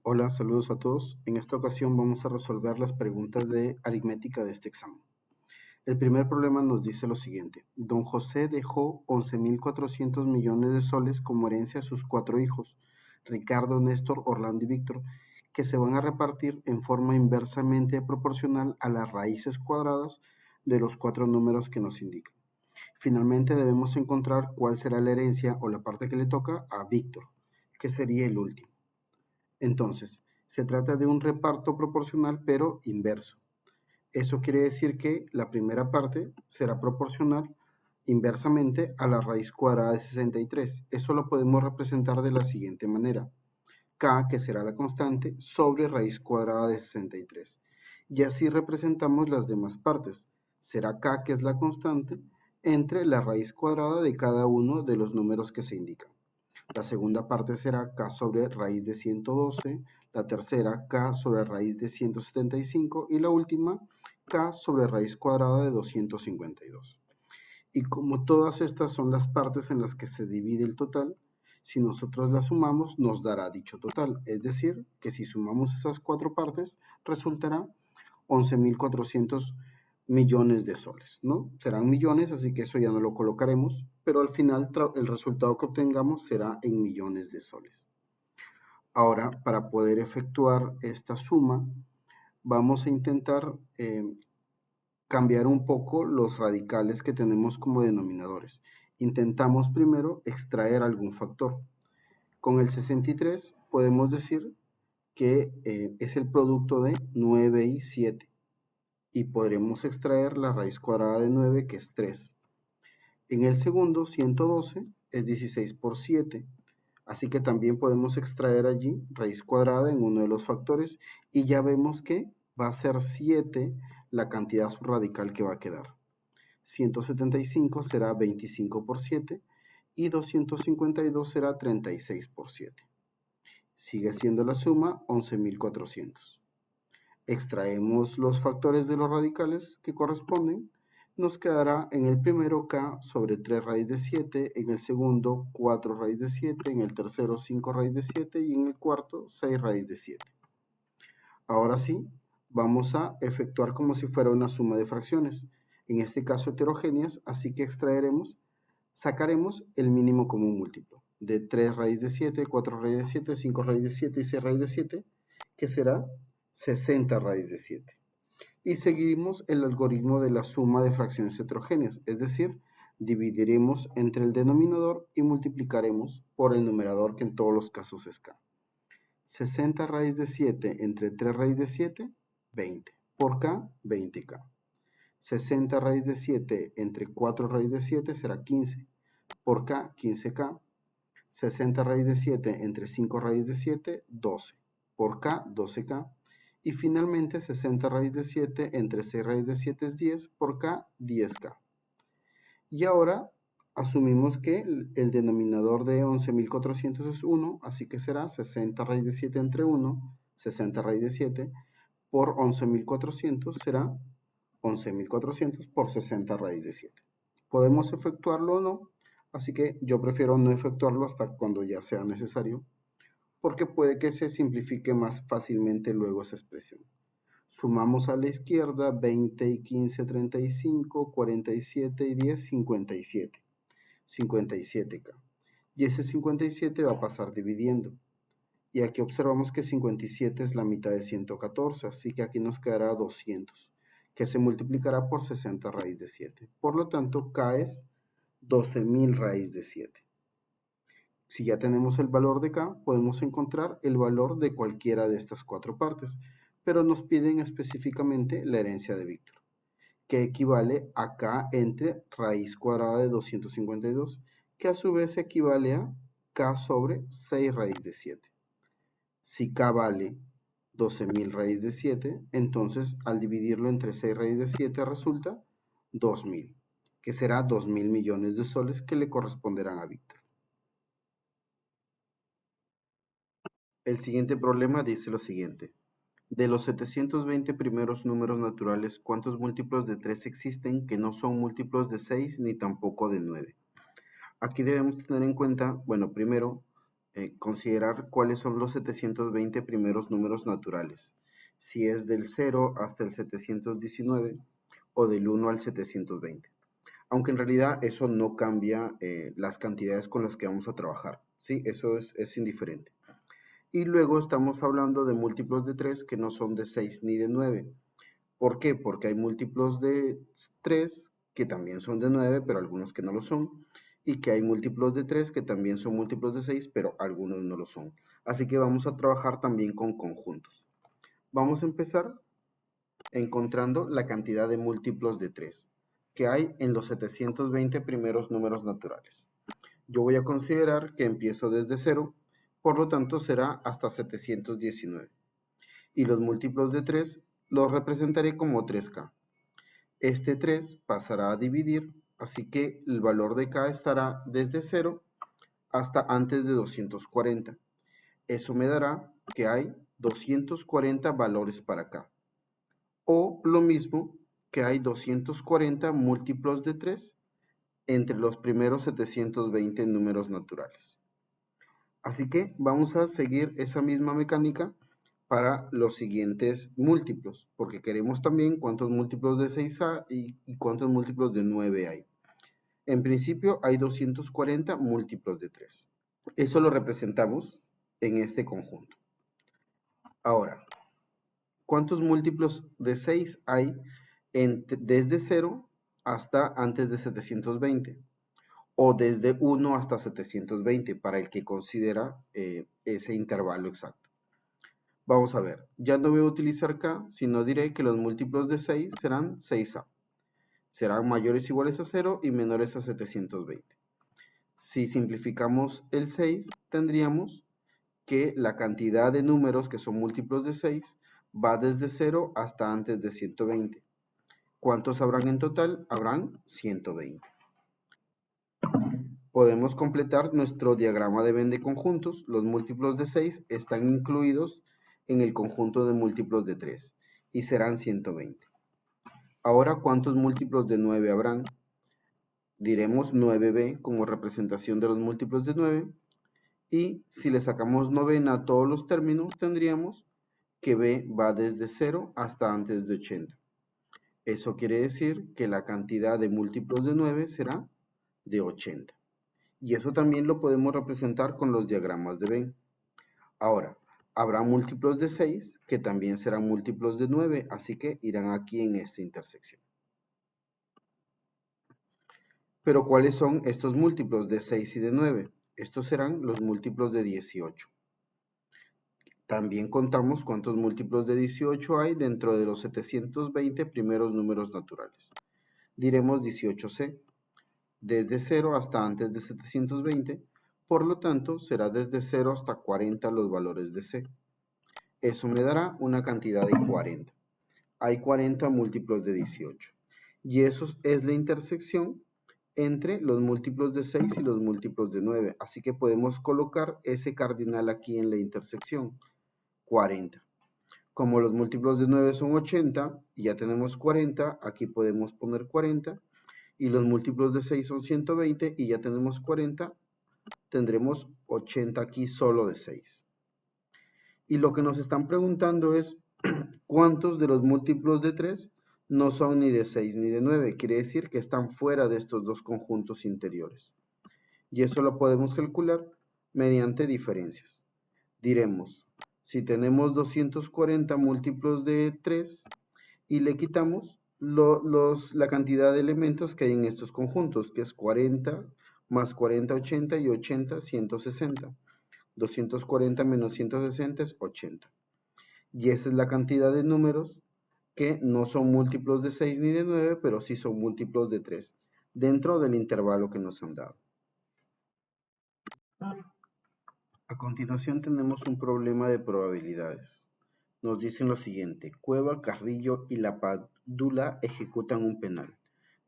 Hola, saludos a todos. En esta ocasión vamos a resolver las preguntas de aritmética de este examen. El primer problema nos dice lo siguiente. Don José dejó 11.400 millones de soles como herencia a sus 4 hijos, Ricardo, Néstor, Orlando y Víctor, que se van a repartir en forma inversamente proporcional a las raíces cuadradas de los 4 números que nos indican. Finalmente debemos encontrar cuál será la herencia o la parte que le toca a Víctor, que sería el último. Entonces, se trata de un reparto proporcional pero inverso. Eso quiere decir que la primera parte será proporcional inversamente a la raíz cuadrada de 63. Eso lo podemos representar de la siguiente manera. K, que será la constante, sobre raíz cuadrada de 63. Y así representamos las demás partes. Será K, que es la constante, entre la raíz cuadrada de cada uno de los números que se indican. La segunda parte será K sobre raíz de 112, la tercera K sobre raíz de 175 y la última K sobre raíz cuadrada de 252. Y como todas estas son las partes en las que se divide el total, si nosotros las sumamos nos dará dicho total. Es decir, que si sumamos esas 4 partes resultará 11.400 millones de soles, ¿no? Serán millones, así que eso ya no lo colocaremos, pero al final el resultado que obtengamos será en millones de soles. Ahora, para poder efectuar esta suma, vamos a intentar cambiar un poco los radicales que tenemos como denominadores. Intentamos primero extraer algún factor. Con el 63 podemos decir que es el producto de 9 y 7. Y podremos extraer la raíz cuadrada de 9, que es 3. En el segundo, 112 es 16 por 7, así que también podemos extraer allí raíz cuadrada en uno de los factores y ya vemos que va a ser 7 la cantidad subradical que va a quedar. 175 será 25 por 7 y 252 será 36 por 7. Sigue siendo la suma 11.400. Extraemos los factores de los radicales que corresponden. Nos quedará en el primero K sobre 3 raíz de 7, en el segundo 4 raíz de 7, en el tercero 5 raíz de 7 y en el cuarto 6 raíz de 7. Ahora sí, vamos a efectuar como si fuera una suma de fracciones, en este caso heterogéneas, así que sacaremos el mínimo común múltiplo de 3 raíz de 7, 4 raíz de 7, 5 raíz de 7 y 6 raíz de 7, que será 60 raíz de 7. Y seguimos el algoritmo de la suma de fracciones heterogéneas, es decir, dividiremos entre el denominador y multiplicaremos por el numerador, que en todos los casos es K. 60 raíz de 7 entre 3 raíz de 7, 20. Por K, 20K. 60 raíz de 7 entre 4 raíz de 7 será 15. Por K, 15K. 60 raíz de 7 entre 5 raíz de 7, 12. Por K, 12K. Y finalmente 60 raíz de 7 entre 6 raíz de 7 es 10, por K, 10K. Y ahora asumimos que el denominador de 11.400 es 1, así que será 60 raíz de 7 entre 1, 60 raíz de 7, por 11.400 será 11.400 por 60 raíz de 7. ¿Podemos efectuarlo o no? Así que yo prefiero no efectuarlo hasta cuando ya sea necesario, porque puede que se simplifique más fácilmente luego esa expresión. Sumamos a la izquierda 20 y 15, 35, 47 y 10, 57. 57K. Y ese 57 va a pasar dividiendo. Y aquí observamos que 57 es la mitad de 114, así que aquí nos quedará 200, que se multiplicará por 60 raíz de 7. Por lo tanto, K es 12.000 raíz de 7. Si ya tenemos el valor de K, podemos encontrar el valor de cualquiera de estas 4 partes, pero nos piden específicamente la herencia de Víctor, que equivale a K entre raíz cuadrada de 252, que a su vez equivale a K sobre 6 raíz de 7. Si K vale 12.000 raíz de 7, entonces al dividirlo entre 6 raíz de 7 resulta 2.000, que será 2.000 millones de soles que le corresponderán a Víctor. El siguiente problema dice lo siguiente. De los 720 primeros números naturales, ¿cuántos múltiplos de 3 existen que no son múltiplos de 6 ni tampoco de 9? Aquí debemos tener en cuenta, bueno, primero, considerar cuáles son los 720 primeros números naturales, si es del 0 hasta el 719 o del 1 al 720. Aunque en realidad eso no cambia las cantidades con las que vamos a trabajar, ¿sí? Eso es indiferente. Y luego estamos hablando de múltiplos de 3 que no son de 6 ni de 9. ¿Por qué? Porque hay múltiplos de 3 que también son de 9, pero algunos que no lo son. Y que hay múltiplos de 3 que también son múltiplos de 6, pero algunos no lo son. Así que vamos a trabajar también con conjuntos. Vamos a empezar encontrando la cantidad de múltiplos de 3 que hay en los 720 primeros números naturales. Yo voy a considerar que empiezo desde 0, por lo tanto será hasta 719. Y los múltiplos de 3 los representaré como 3K. Este 3 pasará a dividir, así que el valor de K estará desde 0 hasta antes de 240. Eso me dará que hay 240 valores para K. O lo mismo que hay 240 múltiplos de 3 entre los primeros 720 números naturales. Así que vamos a seguir esa misma mecánica para los siguientes múltiplos, porque queremos también cuántos múltiplos de 6 hay y cuántos múltiplos de 9 hay. En principio hay 240 múltiplos de 3. Eso lo representamos en este conjunto. Ahora, ¿cuántos múltiplos de 6 hay desde 0 hasta antes de 720? O desde 1 hasta 720 para el que considera ese intervalo exacto. Vamos a ver, ya no voy a utilizar K, sino diré que los múltiplos de 6 serán 6A. Serán mayores o iguales a 0 y menores a 720. Si simplificamos el 6, tendríamos que la cantidad de números que son múltiplos de 6 va desde 0 hasta antes de 120. ¿Cuántos habrán en total? Habrán 120. Podemos completar nuestro diagrama de Venn de conjuntos. Los múltiplos de 6 están incluidos en el conjunto de múltiplos de 3 y serán 120. Ahora, ¿cuántos múltiplos de 9 habrán? Diremos 9b como representación de los múltiplos de 9 y si le sacamos novena a todos los términos, tendríamos que b va desde 0 hasta antes de 80. Eso quiere decir que la cantidad de múltiplos de 9 será de 80. Y eso también lo podemos representar con los diagramas de Venn. Ahora, habrá múltiplos de 6 que también serán múltiplos de 9, así que irán aquí en esta intersección. Pero ¿cuáles son estos múltiplos de 6 y de 9? Estos serán los múltiplos de 18. También contamos cuántos múltiplos de 18 hay dentro de los 720 primeros números naturales. Diremos 18C. Desde 0 hasta antes de 720, por lo tanto será desde 0 hasta 40 los valores de C. Eso me dará una cantidad de 40. Hay 40 múltiplos de 18. Y eso es la intersección entre los múltiplos de 6 y los múltiplos de 9. Así que podemos colocar ese cardinal aquí en la intersección, 40. Como los múltiplos de 9 son 80 y ya tenemos 40, aquí podemos poner 40. Y los múltiplos de 6 son 120 y ya tenemos 40, tendremos 80 aquí solo de 6. Y lo que nos están preguntando es, ¿cuántos de los múltiplos de 3 no son ni de 6 ni de 9? Quiere decir que están fuera de estos dos conjuntos interiores. Y eso lo podemos calcular mediante diferencias. Diremos, si tenemos 240 múltiplos de 3 y le quitamos la cantidad de elementos que hay en estos conjuntos, que es 40 más 40, 80 y 80, 160. 240 menos 160 es 80. Y esa es la cantidad de números que no son múltiplos de 6 ni de 9, pero sí son múltiplos de 3, dentro del intervalo que nos han dado. A continuación tenemos un problema de probabilidades. Nos dicen lo siguiente: Cueva, Carrillo y La Padula ejecutan un penal.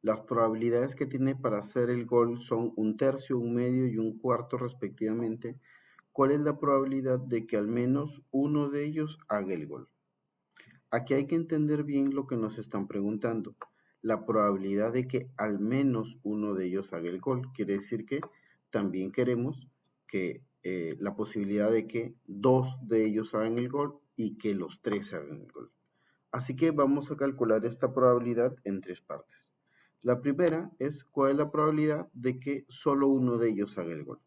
Las probabilidades que tiene para hacer el gol son 1/3, 1/2 y 1/4 respectivamente. ¿Cuál es la probabilidad de que al menos uno de ellos haga el gol? Aquí hay que entender bien lo que nos están preguntando. La probabilidad de que al menos uno de ellos haga el gol quiere decir que también queremos que la posibilidad de que 2 de ellos hagan el gol y que los 3 hagan el gol. Así que vamos a calcular esta probabilidad en 3 partes. La primera es cuál es la probabilidad de que solo uno de ellos haga el gol.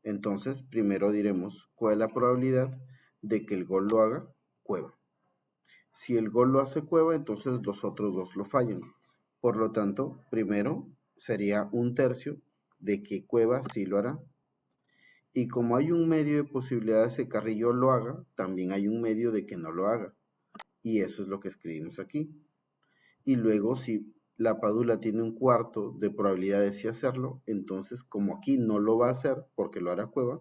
Entonces, primero diremos cuál es la probabilidad de que el gol lo haga Cueva. Si el gol lo hace Cueva, entonces los otros dos lo fallan. Por lo tanto, primero sería 1/3 de que Cueva sí lo hará. Y como hay un medio de posibilidades de que Carrillo lo haga, también hay un medio de que no lo haga. Y eso es lo que escribimos aquí. Y luego, si la Padula tiene 1/4 de probabilidad de sí hacerlo, entonces como aquí no lo va a hacer porque lo hará Cueva,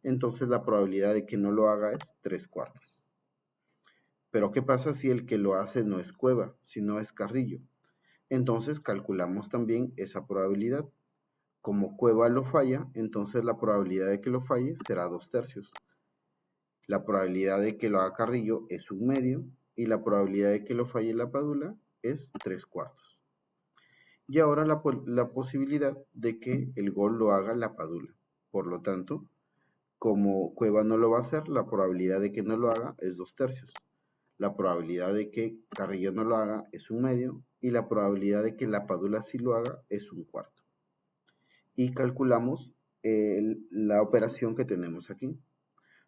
entonces la probabilidad de que no lo haga es 3/4. Pero ¿qué pasa si el que lo hace no es Cueva, sino es Carrillo? Entonces calculamos también esa probabilidad. Como Cueva lo falla, entonces la probabilidad de que lo falle será 2/3. La probabilidad de que lo haga Carrillo es 1/2 y la probabilidad de que lo falle la Padula es 3/4. Y ahora la posibilidad de que el gol lo haga la Padula. Por lo tanto, como Cueva no lo va a hacer, la probabilidad de que no lo haga es 2/3. La probabilidad de que Carrillo no lo haga es 1/2 y la probabilidad de que la Padula sí lo haga es 1/4. Y calculamos la operación que tenemos aquí.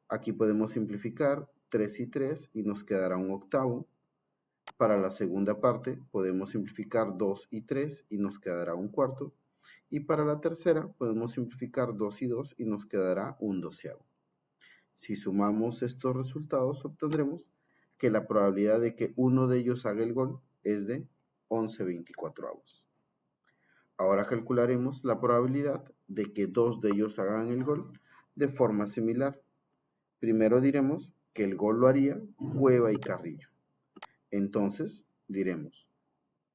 Aquí podemos simplificar 3 y 3 y nos quedará 1/8. Para la segunda parte podemos simplificar 2 y 3 y nos quedará 1/4. Y para la tercera podemos simplificar 2 y 2 y nos quedará 1/12. Si sumamos estos resultados obtendremos que la probabilidad de que uno de ellos haga el gol es de 11/24. Ahora calcularemos la probabilidad de que 2 de ellos hagan el gol de forma similar. Primero diremos que el gol lo haría Cueva y Carrillo. Entonces diremos,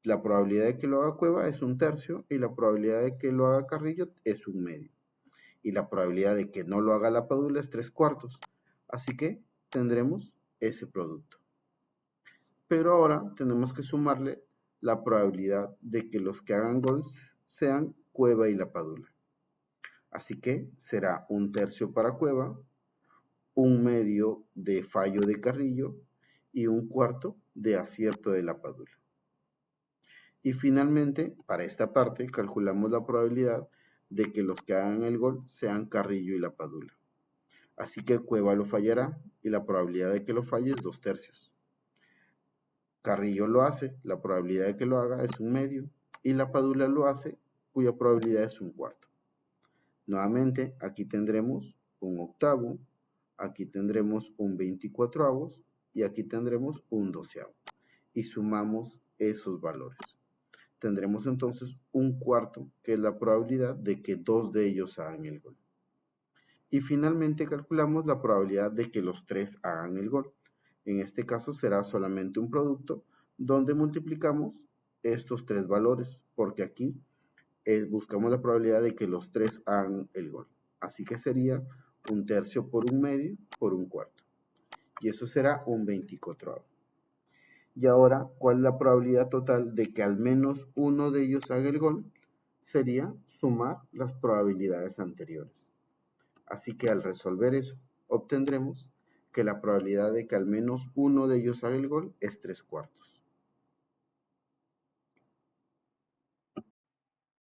la probabilidad de que lo haga Cueva es 1/3 y la probabilidad de que lo haga Carrillo es 1/2. Y la probabilidad de que no lo haga la Padula es 3/4. Así que tendremos ese producto. Pero ahora tenemos que sumarle la probabilidad de que los que hagan gol sean Cueva y la Padula. Así que será 1/3 para Cueva, 1/2 de fallo de Carrillo y 1/4 de acierto de la Padula. Y finalmente, para esta parte, calculamos la probabilidad de que los que hagan el gol sean Carrillo y la Padula. Así que Cueva lo fallará y la probabilidad de que lo falle es 2/3. Carrillo lo hace, la probabilidad de que lo haga es 1/2 y la Padula lo hace, cuya probabilidad es 1/4. Nuevamente, aquí tendremos 1/8, aquí tendremos 1/24 y aquí tendremos 1/12. Y sumamos esos valores. Tendremos entonces 1/4, que es la probabilidad de que 2 de ellos hagan el gol. Y finalmente calculamos la probabilidad de que los 3 hagan el gol. En este caso será solamente un producto donde multiplicamos estos 3 valores, porque aquí buscamos la probabilidad de que los 3 hagan el gol. Así que sería 1/3 por 1/2 por 1/4. Y eso será 1/24. Y ahora, ¿cuál es la probabilidad total de que al menos uno de ellos haga el gol? Sería sumar las probabilidades anteriores. Así que al resolver eso, obtendremos que la probabilidad de que al menos uno de ellos haga el gol es 3/4.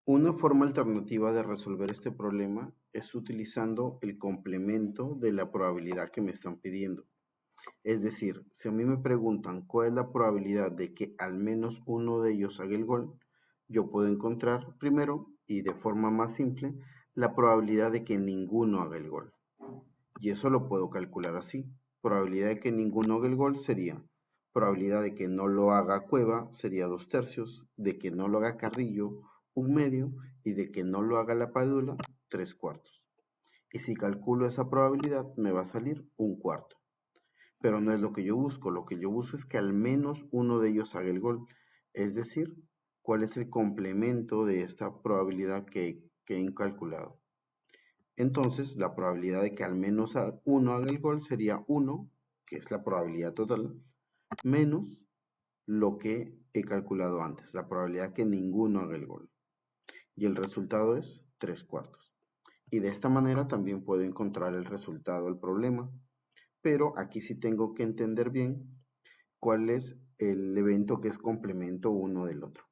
Una forma alternativa de resolver este problema es utilizando el complemento de la probabilidad que me están pidiendo. Es decir, si a mí me preguntan cuál es la probabilidad de que al menos uno de ellos haga el gol, yo puedo encontrar primero, y de forma más simple, la probabilidad de que ninguno haga el gol. Y eso lo puedo calcular así. Probabilidad de que ninguno haga el gol sería probabilidad de que no lo haga Cueva sería 2/3, de que no lo haga Carrillo 1/2 y de que no lo haga la Padula 3/4. Y si calculo esa probabilidad me va a salir 1/4. Pero no es lo que yo busco, lo que yo busco es que al menos uno de ellos haga el gol. Es decir, cuál es el complemento de esta probabilidad que he calculado. Entonces, la probabilidad de que al menos uno haga el gol sería 1, que es la probabilidad total, menos lo que he calculado antes, la probabilidad que ninguno haga el gol. Y el resultado es 3/4. Y de esta manera también puedo encontrar el resultado del problema. Pero aquí sí tengo que entender bien cuál es el evento que es complemento uno del otro.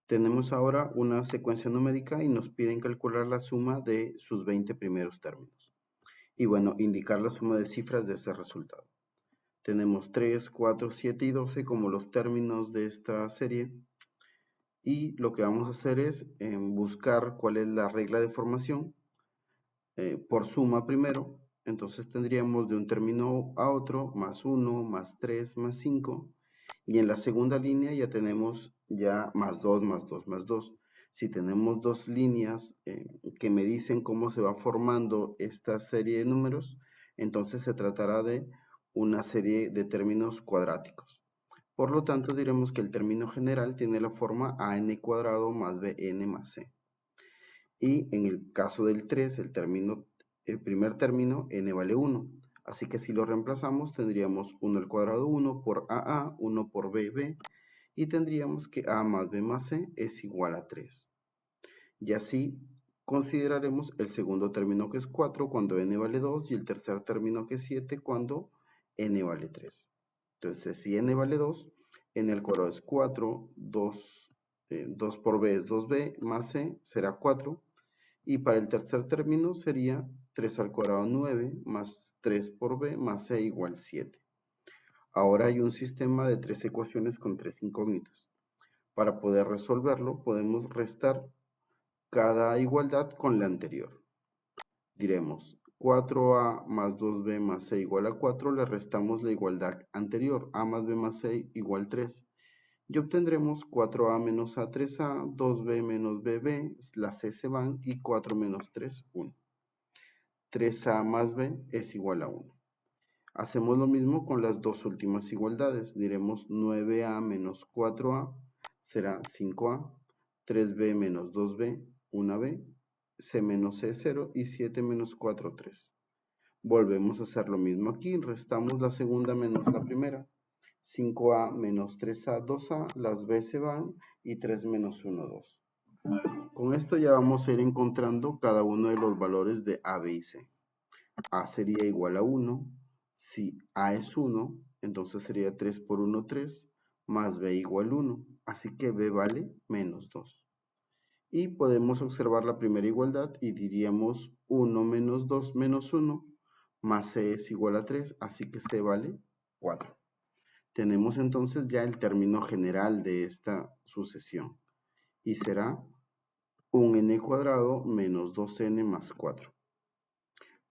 Tenemos ahora una secuencia numérica y nos piden calcular la suma de sus 20 primeros términos. Y bueno, indicar la suma de cifras de ese resultado. Tenemos 3, 4, 7 y 12 como los términos de esta serie. Y lo que vamos a hacer es buscar cuál es la regla de formación por suma primero. Entonces tendríamos de un término a otro más 1, más 3, más 5. Y en la segunda línea ya tenemos ya más 2, más 2, más 2. Si tenemos dos líneas que me dicen cómo se va formando esta serie de números, entonces se tratará de una serie de términos cuadráticos. Por lo tanto, diremos que el término general tiene la forma an cuadrado más bn más c. Y en el caso del 3, el primer término, n vale 1. Así que si lo reemplazamos, tendríamos 1 al cuadrado 1 por AA, 1 por BB, y tendríamos que A más B más C es igual a 3. Y así consideraremos el segundo término que es 4 cuando n vale 2 y el tercer término que es 7 cuando n vale 3. Entonces, si n vale 2, n al cuadrado es 4, 2 por b es 2b, más c será 4. Y para el tercer término sería 3 al cuadrado 9 más 3 por b más c igual 7. Ahora hay un sistema de tres ecuaciones con tres incógnitas. Para poder resolverlo podemos restar cada igualdad con la anterior. Diremos 4a más 2b más c igual a 4, le restamos la igualdad anterior, a más b más c igual 3. Y obtendremos 4a menos a 3a, 2b menos bb, las c se van y 4 menos 3, 1. 3a más b es igual a 1. Hacemos lo mismo con las dos últimas igualdades. Diremos 9a menos 4a será 5a, 3b menos 2b, 1b, c menos c 0 y 7 menos 4, 3. Volvemos a hacer lo mismo aquí, restamos la segunda menos la primera. 5a menos 3a, 2a, las b se van y 3 menos 1, 2. Con esto ya vamos a ir encontrando cada uno de los valores de a, b y c. A sería igual a 1. Si A es 1, entonces sería 3 por 1, 3, más B igual 1. Así que B vale menos 2. Y podemos observar la primera igualdad y diríamos 1 menos 2 menos 1, más C es igual a 3, así que C vale 4. Tenemos entonces ya el término general de esta sucesión. Y será un n cuadrado menos 2n más 4.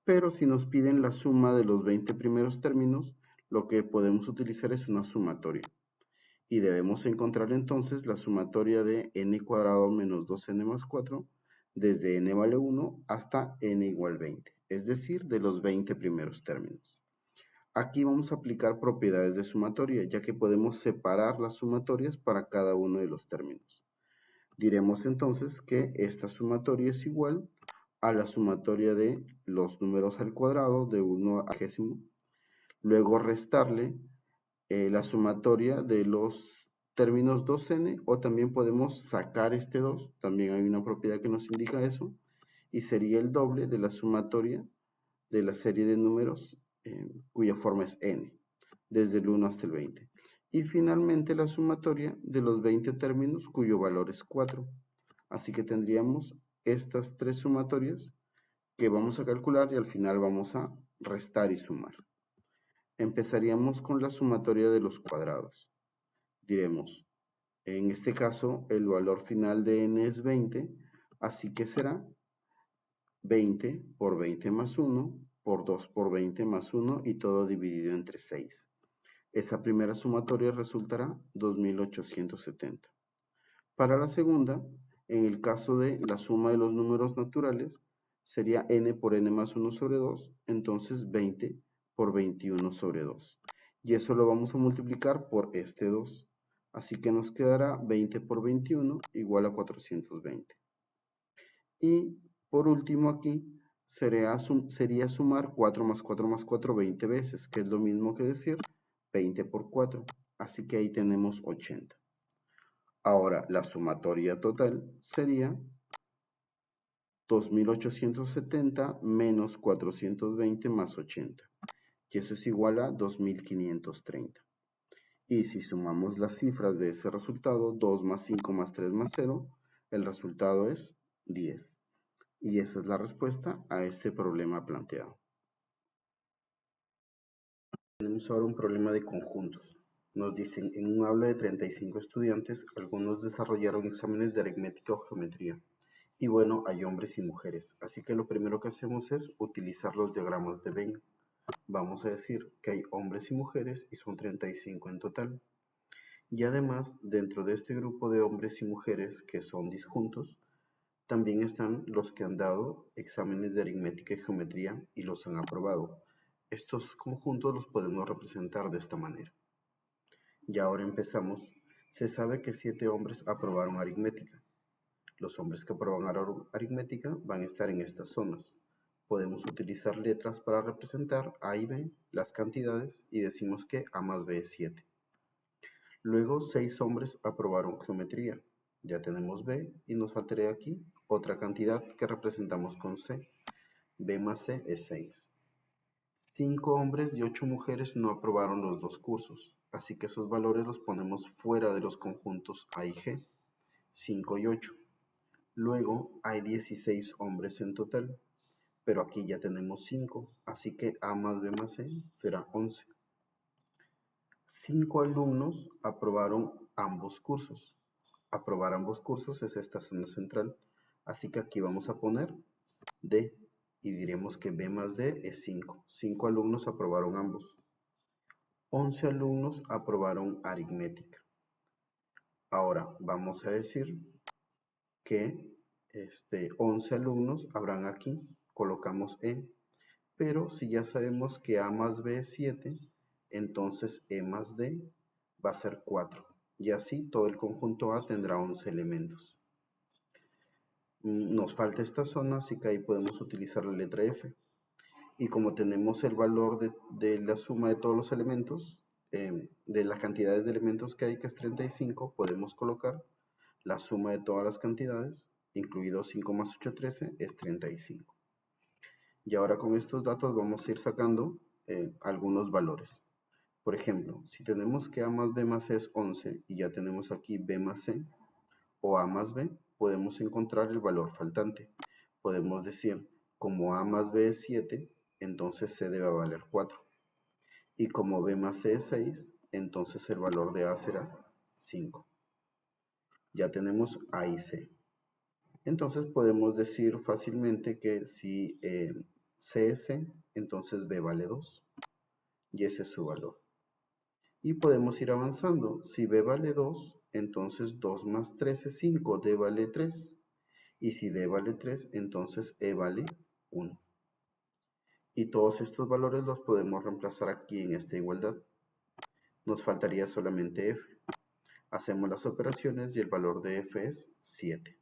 Pero si nos piden la suma de los 20 primeros términos, lo que podemos utilizar es una sumatoria. Y debemos encontrar entonces la sumatoria de n cuadrado menos 2n más 4 desde n vale 1 hasta n igual 20, es decir, de los 20 primeros términos. Aquí vamos a aplicar propiedades de sumatoria, ya que podemos separar las sumatorias para cada uno de los términos. Diremos entonces que esta sumatoria es igual a la sumatoria de los números al cuadrado de 1 al vigésimo, luego restarle la sumatoria de los términos 2n, o también podemos sacar este 2, también hay una propiedad que nos indica eso, y sería el doble de la sumatoria de la serie de números cuya forma es n, desde el 1 hasta el 20. Y finalmente la sumatoria de los 20 términos cuyo valor es 4. Así que tendríamos estas tres sumatorias que vamos a calcular y al final vamos a restar y sumar. Empezaríamos con la sumatoria de los cuadrados. Diremos, en este caso el valor final de n es 20, así que será 20 por 20 más 1 por 2 por 20 más 1 y todo dividido entre 6. Esa primera sumatoria resultará 2870. Para la segunda, en el caso de la suma de los números naturales, sería n por n más 1 sobre 2, entonces 20 por 21 sobre 2. Y eso lo vamos a multiplicar por este 2. Así que nos quedará 20 por 21 igual a 420. Y por último aquí sería sumar 4 más 4 más 4 20 veces, que es lo mismo que decir 20 por 4. Así que ahí tenemos 80. Ahora, la sumatoria total sería 2.870 menos 420 más 80. Y eso es igual a 2.530. Y si sumamos las cifras de ese resultado, 2 más 5 más 3 más 0, el resultado es 10. Y esa es la respuesta a este problema planteado. Tenemos ahora un problema de conjuntos. Nos dicen, en un aula de 35 estudiantes, algunos desarrollaron exámenes de aritmética o geometría. Y bueno, hay hombres y mujeres. Así que lo primero que hacemos es utilizar los diagramas de Venn. Vamos a decir que hay hombres y mujeres y son 35 en total. Y además, dentro de este grupo de hombres y mujeres que son disjuntos, también están los que han dado exámenes de aritmética y geometría y los han aprobado. Estos conjuntos los podemos representar de esta manera. Y ahora empezamos. Se sabe que 7 hombres aprobaron aritmética. Los hombres que aprobaron aritmética van a estar en estas zonas. Podemos utilizar letras para representar A y B, las cantidades, y decimos que A más B es 7. Luego 6 hombres aprobaron geometría. Ya tenemos B y nos faltaría aquí otra cantidad que representamos con C. B más C es 6. 5 hombres y 8 mujeres no aprobaron los dos cursos, así que esos valores los ponemos fuera de los conjuntos A y G, 5 y 8. Luego hay 16 hombres en total, pero aquí ya tenemos 5, así que A más B más C será 11. 5 alumnos aprobaron ambos cursos. Aprobar ambos cursos es esta zona central, así que aquí vamos a poner D y diremos que B más D es 5. 5 alumnos aprobaron ambos. 11 alumnos aprobaron aritmética. Ahora vamos a decir que 11 alumnos habrán aquí, colocamos E, pero si ya sabemos que A más B es 7, entonces E más D va a ser 4. Y así todo el conjunto A tendrá 11 elementos. Nos falta esta zona, así que ahí podemos utilizar la letra F. Y como tenemos el valor de la suma de todos los elementos, de las cantidades de elementos que hay, que es 35, podemos colocar la suma de todas las cantidades, incluido 5 más 8, 13, es 35. Y ahora con estos datos vamos a ir sacando algunos valores. Por ejemplo, si tenemos que A más B más C es 11 y ya tenemos aquí B más C o A más B, podemos encontrar el valor faltante. Podemos decir, como A más B es 7, entonces C debe valer 4. Y como B más C es 6, entonces el valor de A será 5. Ya tenemos A y C. Entonces podemos decir fácilmente que si C es C, entonces B vale 2. Y ese es su valor. Y podemos ir avanzando. Si B vale 2, entonces 2 más 3 es 5, D vale 3. Y si D vale 3, entonces E vale 1. Y todos estos valores los podemos reemplazar aquí en esta igualdad. Nos faltaría solamente F. Hacemos las operaciones y el valor de F es 7.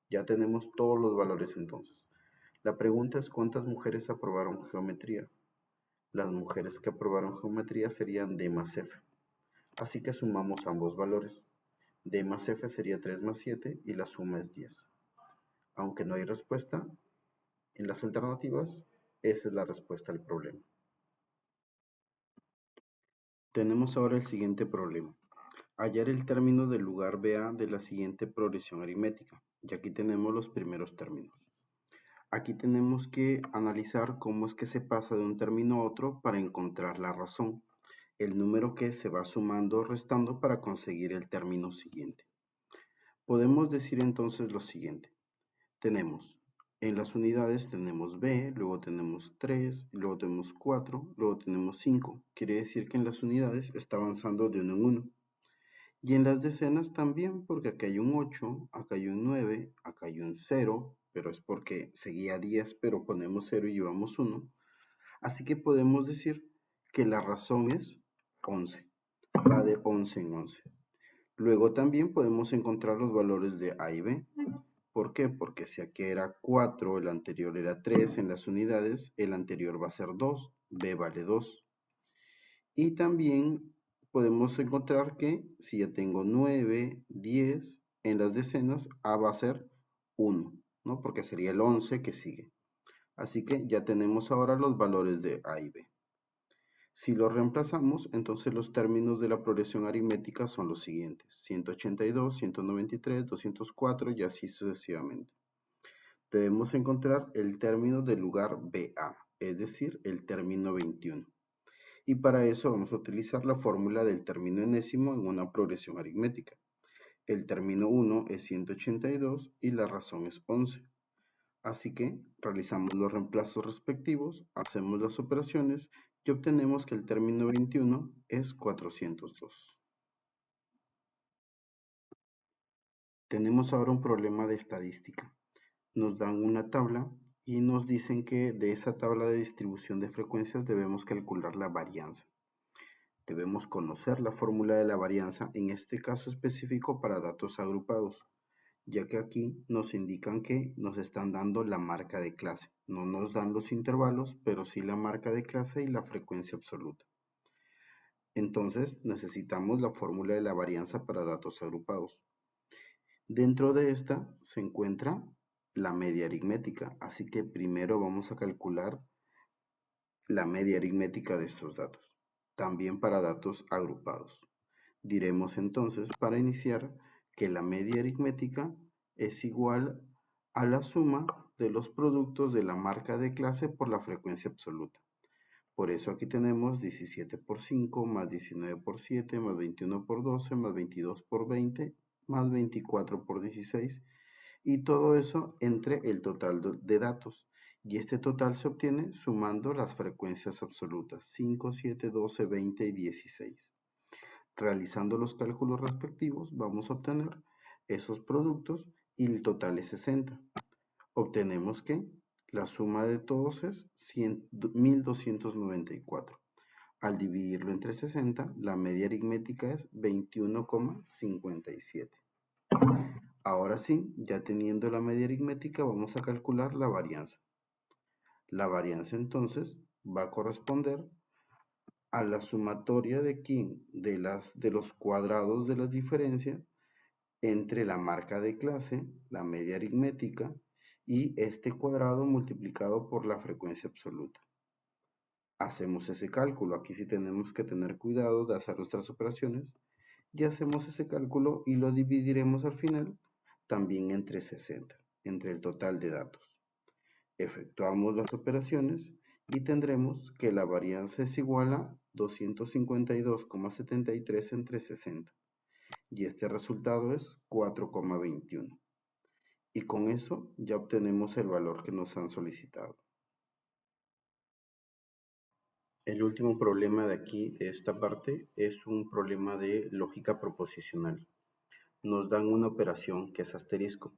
Ya tenemos todos los valores entonces. La pregunta es ¿cuántas mujeres aprobaron geometría? Las mujeres que aprobaron geometría serían D más F. Así que sumamos ambos valores. D más F sería 3 más 7 y la suma es 10. Aunque no hay respuesta en las alternativas, esa es la respuesta al problema. Tenemos ahora el siguiente problema. Hallar el término del lugar BA de la siguiente progresión aritmética. Y aquí tenemos los primeros términos. Aquí tenemos que analizar cómo es que se pasa de un término a otro para encontrar la razón, el número que se va sumando o restando para conseguir el término siguiente. Podemos decir entonces lo siguiente. Tenemos, en las unidades tenemos B, luego tenemos 3, luego tenemos 4, luego tenemos 5. Quiere decir que en las unidades está avanzando de 1 en 1. Y en las decenas también, porque acá hay un 8, acá hay un 9, acá hay un 0, pero es porque seguía 10, pero ponemos 0 y llevamos 1. Así que podemos decir que la razón es 11, va de 11 en 11. Luego también podemos encontrar los valores de A y B. ¿Por qué? Porque si aquí era 4, el anterior era 3 en las unidades, el anterior va a ser 2, B vale 2. Y también podemos encontrar que si ya tengo 9, 10, en las decenas A va a ser 1. ¿no? Porque sería el 11 que sigue. Así que ya tenemos ahora los valores de A y B. Si los reemplazamos, entonces los términos de la progresión aritmética son los siguientes: 182, 193, 204 y así sucesivamente. Debemos encontrar el término del lugar BA, es decir, el término 21. Y para eso vamos a utilizar la fórmula del término enésimo en una progresión aritmética. El término 1 es 182 y la razón es 11. Así que realizamos los reemplazos respectivos, hacemos las operaciones y obtenemos que el término 21 es 402. Tenemos ahora un problema de estadística. Nos dan una tabla y nos dicen que de esa tabla de distribución de frecuencias debemos calcular la varianza. Debemos conocer la fórmula de la varianza, en este caso específico para datos agrupados, ya que aquí nos indican que nos están dando la marca de clase. No nos dan los intervalos, pero sí la marca de clase y la frecuencia absoluta. Entonces necesitamos la fórmula de la varianza para datos agrupados. Dentro de esta se encuentra la media aritmética, así que primero vamos a calcular la media aritmética de estos datos, también para datos agrupados. Diremos entonces, para iniciar, que la media aritmética es igual a la suma de los productos de la marca de clase por la frecuencia absoluta. Por eso aquí tenemos 17 por 5, más 19 por 7, más 21 por 12, más 22 por 20, más 24 por 16, y todo eso entre el total de datos. Y este total se obtiene sumando las frecuencias absolutas, 5, 7, 12, 20 y 16. Realizando los cálculos respectivos, vamos a obtener esos productos y el total es 60. Obtenemos que la suma de todos es 1294. Al dividirlo entre 60, la media aritmética es 21,57. Ahora sí, ya teniendo la media aritmética, vamos a calcular la varianza. La varianza entonces va a corresponder a la sumatoria de de los cuadrados de las diferencias entre la marca de clase, la media aritmética, y este cuadrado multiplicado por la frecuencia absoluta. Hacemos ese cálculo. Aquí sí tenemos que tener cuidado de hacer nuestras operaciones. Y hacemos ese cálculo y lo dividiremos al final también entre 60, entre el total de datos. Efectuamos las operaciones y tendremos que la varianza es igual a 252,73 entre 60. Y este resultado es 4,21. Y con eso ya obtenemos el valor que nos han solicitado. El último problema de aquí, de esta parte, es un problema de lógica proposicional. Nos dan una operación que es asterisco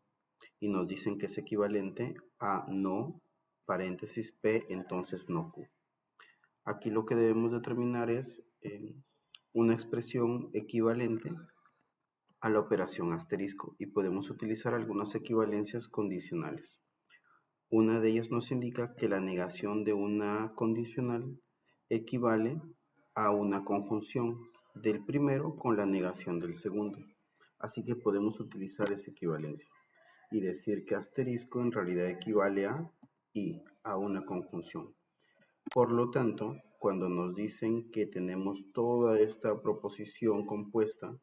y nos dicen que es equivalente a no, paréntesis P, entonces no Q. Aquí lo que debemos determinar es una expresión equivalente a la operación asterisco y podemos utilizar algunas equivalencias condicionales. Una de ellas nos indica que la negación de una condicional equivale a una conjunción del primero con la negación del segundo. Así que podemos utilizar esa equivalencia y decir que asterisco en realidad equivale a y a una conjunción. Por lo tanto, cuando nos dicen que tenemos toda esta proposición compuesta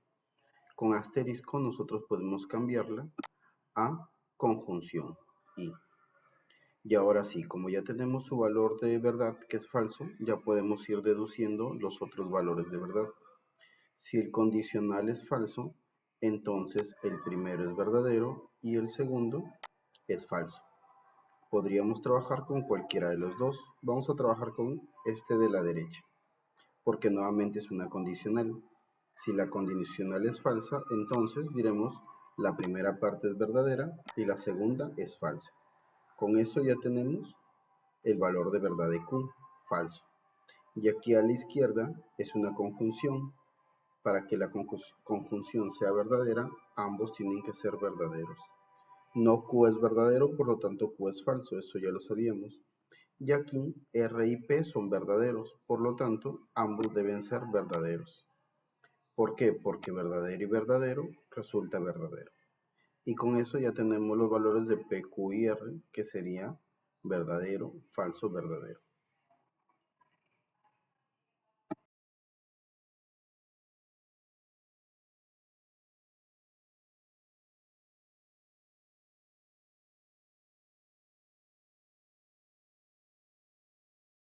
con asterisco, nosotros podemos cambiarla a conjunción y. Y ahora sí, como ya tenemos su valor de verdad, que es falso, ya podemos ir deduciendo los otros valores de verdad. Si el condicional es falso, entonces el primero es verdadero y el segundo es falso. Podríamos trabajar con cualquiera de los dos. Vamos a trabajar con este de la derecha, porque nuevamente es una condicional. Si la condicional es falsa, entonces diremos la primera parte es verdadera y la segunda es falsa. Con eso ya tenemos el valor de verdad de Q, falso. Y aquí a la izquierda es una conjunción. Para que la conjunción sea verdadera, ambos tienen que ser verdaderos. No Q es verdadero, por lo tanto Q es falso, eso ya lo sabíamos. Y aquí R y P son verdaderos, por lo tanto ambos deben ser verdaderos. ¿Por qué? Porque verdadero y verdadero resulta verdadero. Y con eso ya tenemos los valores de P, Q y R, que sería verdadero, falso, verdadero.